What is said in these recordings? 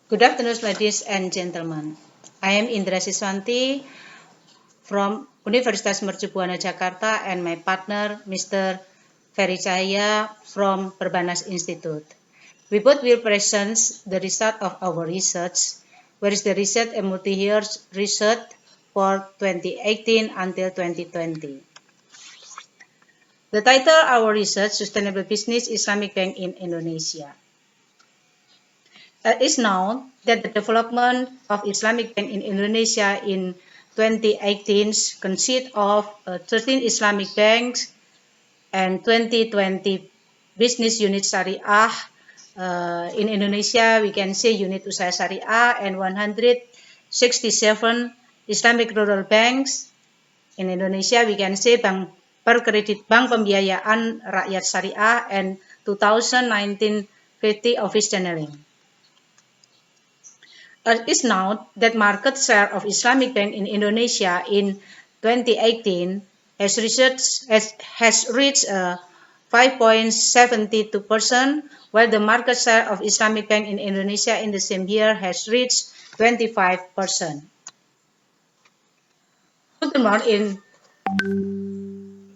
Good afternoon, ladies and gentlemen. I am Indra Siswanti from Universitas Mercu Buana Jakarta and my partner, Mr. Ferry Cahaya from Perbanas Institute. We both will present the result of our research, where is the research and multi-year research for 2018 until 2020. The title of our research, Sustainable Business Islamic Bank in Indonesia. It is known that the development of Islamic Bank in Indonesia in 2018 consists of 13 Islamic banks and 20 business unit Syariah. In Indonesia, we can say unit usaha Syariah and 167 Islamic rural banks. In Indonesia, we can say Bank Perkredit Bank Pembiayaan Rakyat Syariah and 2019 50 office channeling. It is known that market share of Islamic Bank in Indonesia in 2018 has reached 5.72%, while the market share of Islamic Bank in Indonesia in the same year has reached 25%. Furthermore, in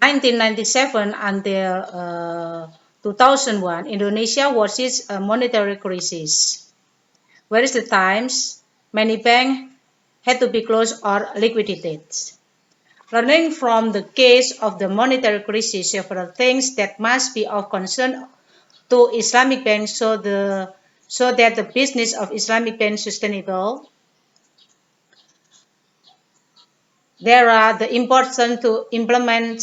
1997 until 2001, Indonesia was a monetary crisis. Whereas the times, many banks had to be closed or liquidated. Learning from the case of the monetary crisis, several things that must be of concern to Islamic banks so that the business of Islamic banks is sustainable. There are the importance to implement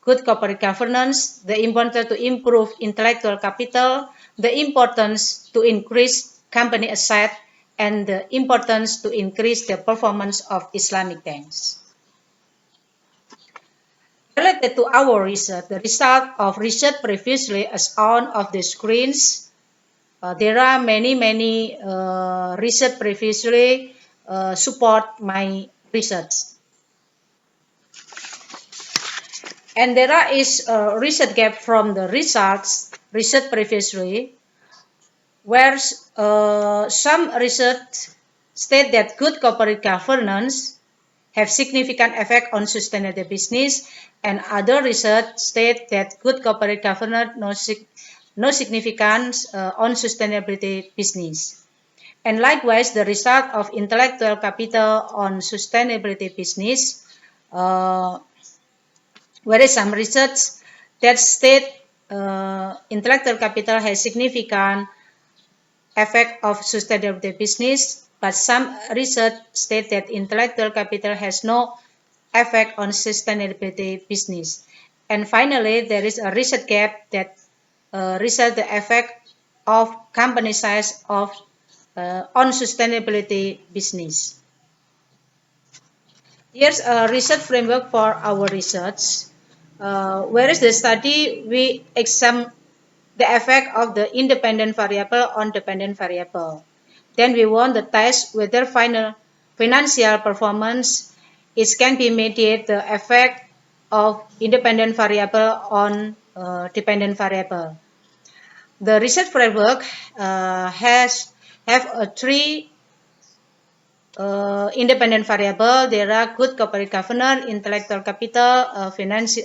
good corporate governance, the importance to improve intellectual capital, the importance to increase company asset, and the importance to increase the performance of Islamic banks. Related to our research, the result of research previously as on of the screens, there are many research previously support my research. And there is a research gap from the results research previously, where some research state that good corporate governance have significant effect on sustainable business, and other research state that good corporate governance no significance on sustainability business. And likewise, the result of intellectual capital on sustainability business, whereas some research that state intellectual capital has significant effect of sustainability business, but some research state that intellectual capital has no effect on sustainability business. And finally, there is a research gap that research the effect of company size of on sustainability business. Here's a research framework for our research. Whereas the study, we examine the effect of the independent variable on dependent variable. Then we want to test whether financial performance can be mediate the effect of independent variable on dependent variable. The research framework have three independent variable. There are good corporate governance, intellectual capital, financial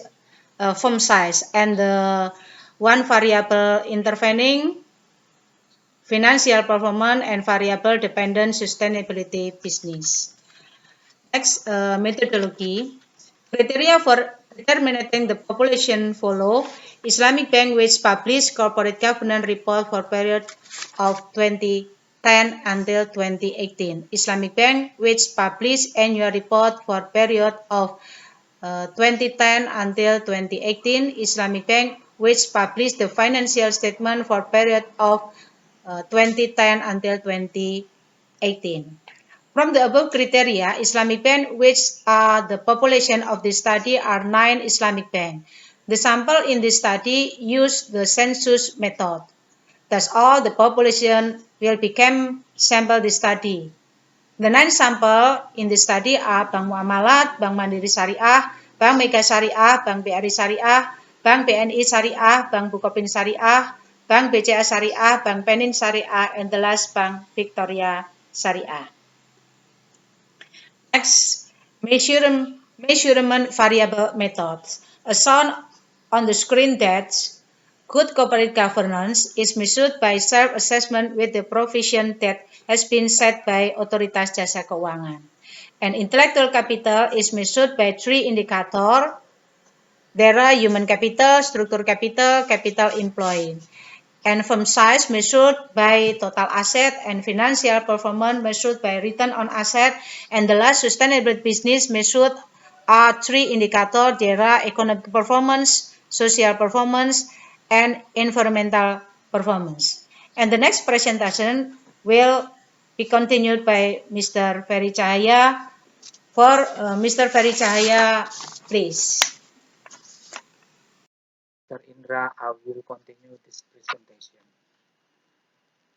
firm size, and the one variable intervening financial performance and variable dependent sustainability business. Next, methodology. Criteria for determining the population follow. Islamic Bank which published corporate governance report for period of 2010 until 2018. Islamic Bank which published annual report for period of 2010 until 2018. Islamic Bank which published the financial statement for period of 2010 until 2018. From the above criteria, Islamic Bank, which are the population of the study, are 9 Islamic banks. The sample in this study use the census method. Thus, all the population will become sample the study. The 9 sample in the study are Bank Muamalat, Bank Mandiri Syariah, Bank Mega Syariah, Bank BRI Syariah, Bank BNI Syariah, Bank Bukopin Syariah, Bank BCA Syariah, Bank Penin Syariah, and the last Bank Victoria Syariah. Next, measurement variable methods. As shown on the screen that good corporate governance is measured by self-assessment with the provision that has been set by Otoritas Jasa Keuangan. And intellectual capital is measured by three indicators. There are human capital, structure capital, capital employed. And firm size measured by total asset, and financial performance measured by return on asset. And the last, sustainable business measured are three indicators. There are economic performance, social performance, and environmental performance. And the next presentation will be continued by Mr. Ferry Cahaya. For Mr. Ferry Cahaya, please. Mr. Indra, I will continue this presentation.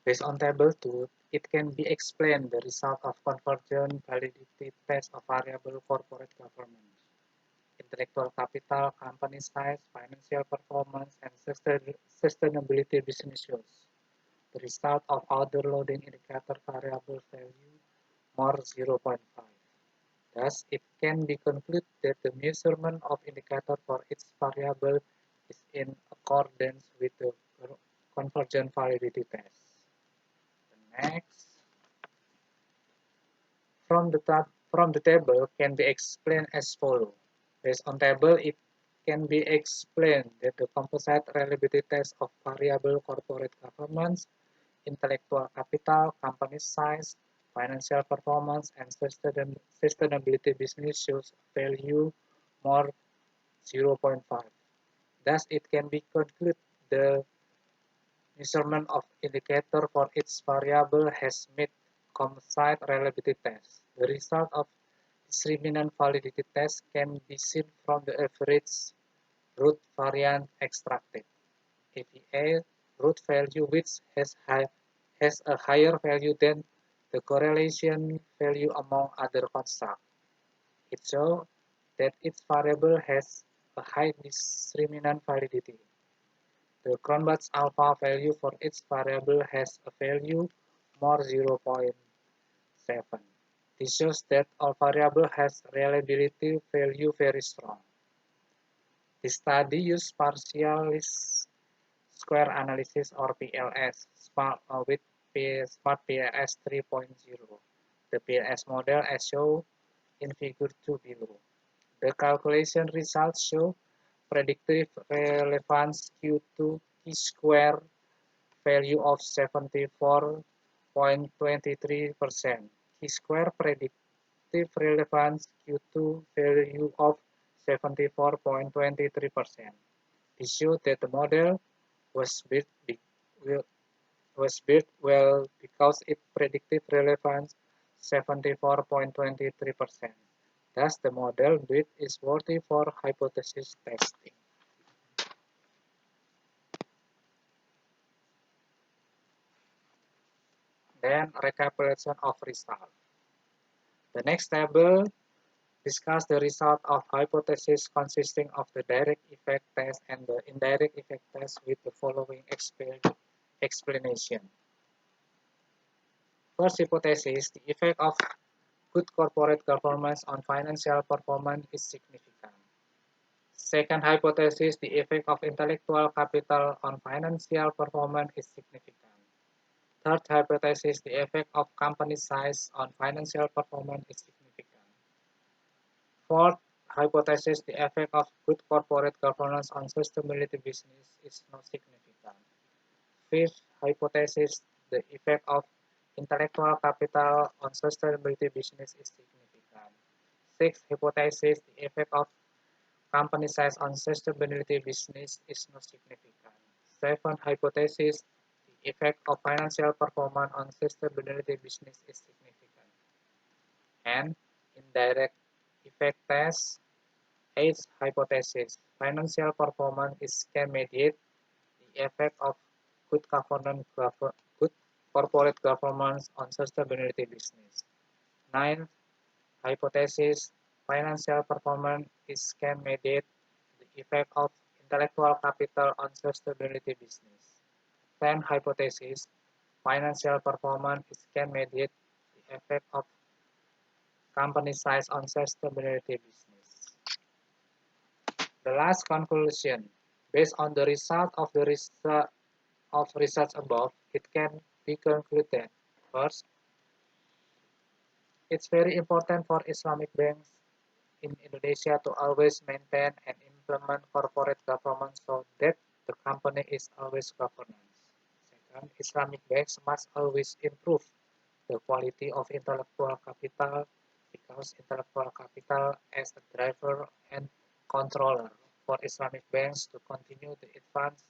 Based on table 2, it can be explained the result of convergent validity test of variable corporate governance, intellectual capital, company size, financial performance, and sustainability business issues. The result of other loading indicator variable value more 0.5. Thus, it can be concluded that the measurement of indicator for each variable is in accordance with the convergent validity test. The next, from the table can be explained as follows. Based on table, it can be explained that the composite reliability test of variable corporate governance, intellectual capital, company size, financial performance, and sustainability business shows value more 0.5. Thus, it can be concluded the measurement of indicator for each variable has met composite reliability test. The result of discriminant validity test can be seen from the average root variance extracted. AVA root value which has a higher value than the correlation value among other constructs. It shows that each variable has a high discriminant validity. The Cronbach's alpha value for each variable has a value more 0.7. This shows that all variable has reliability value very strong. The study used partial least square analysis or PLS with Smart PLS 3.0. The PLS model as shown in figure 2 below. The calculation results show predictive relevance Q2 T-square value of 74.23%. T-square predictive relevance Q2 value of 74.23%. This shows that the model was built well because its predictive relevance 74.23%. Thus, the model built is worthy for hypothesis testing. Then, recapitulation of result. The next table discuss the result of hypothesis consisting of the direct effect test and the indirect effect test with the following explanation. First hypothesis, the effect of good corporate governance on financial performance is significant. Second hypothesis, the effect of intellectual capital on financial performance is significant. Third hypothesis, the effect of company size on financial performance is significant. Fourth hypothesis, the effect of good corporate governance on sustainability business is not significant. Fifth hypothesis, the effect of intellectual capital on sustainability business is significant. Sixth hypothesis, the effect of company size on sustainability business is not significant. Seventh hypothesis, the effect of financial performance on sustainability business is significant. And indirect effect test. Eighth hypothesis, financial performance is can mediate the effect of good good corporate governance on sustainability business. Ninth hypothesis, financial performance is can mediate the effect of intellectual capital on sustainability business. 10 hypothesis, financial performance can mediate the effect of company size on sustainability business. The last conclusion, based on the result of the research above, it can be concluded. First, it's very important for Islamic banks in Indonesia to always maintain and implement corporate governance so that the company is always governance. Second, Islamic banks must always improve the quality of intellectual capital because intellectual capital as a driver and controller for Islamic banks to continue to advance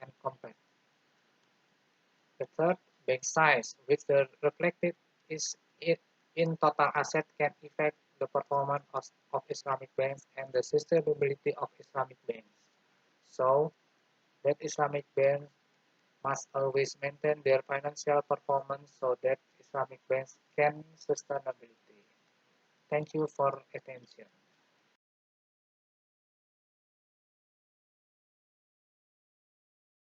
and compete. The third, bank size, which the reflected is it in total asset can affect the performance of Islamic banks and the sustainability of Islamic banks. So that Islamic banks must always maintain their financial performance so that Islamic banks can sustainability. Thank you for attention.